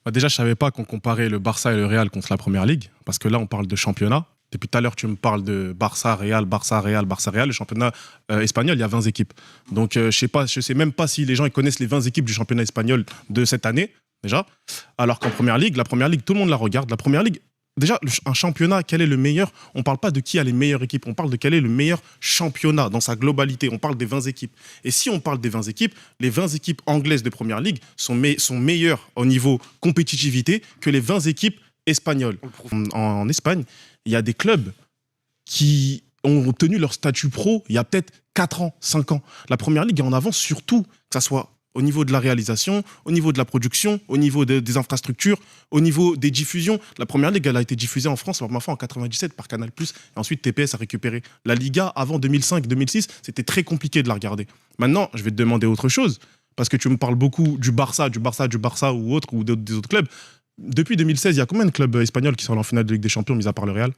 Bah déjà, je savais pas qu'on comparait le Barça et le Real contre la Première Ligue, parce que là, on parle de championnat. Depuis tout à l'heure, tu me parles de Barça, Real, Barça, Real, Barça, Real. Le championnat espagnol, il y a 20 équipes. Donc, je sais même pas si les gens ils connaissent les 20 équipes du championnat espagnol de cette année, déjà. Alors qu'en Première Ligue, la Première Ligue, tout le monde la regarde. La Première Ligue, déjà, un championnat, quel est le meilleur? On parle pas de qui a les meilleures équipes, on parle de quel est le meilleur championnat dans sa globalité. On parle des 20 équipes. Et si on parle des 20 équipes, les 20 équipes anglaises de Première Ligue sont meilleures au niveau compétitivité que les 20 équipes espagnoles. En Espagne, il y a des clubs qui ont obtenu leur statut pro il y a peut-être 4 ans, 5 ans. La Première Ligue est en avance sur tout, que ça soit au niveau de la réalisation, au niveau de la production, au niveau des infrastructures, au niveau des diffusions. La Première Ligue, elle a été diffusée en France, la première fois en 97 par Canal+. Et ensuite, TPS a récupéré. La Liga, avant 2005-2006, c'était très compliqué de la regarder. Maintenant, je vais te demander autre chose, parce que tu me parles beaucoup du Barça ou autre, ou des autres clubs. Depuis 2016, il y a combien de clubs espagnols qui sont allés en finale de Ligue des Champions, mis à part le Real?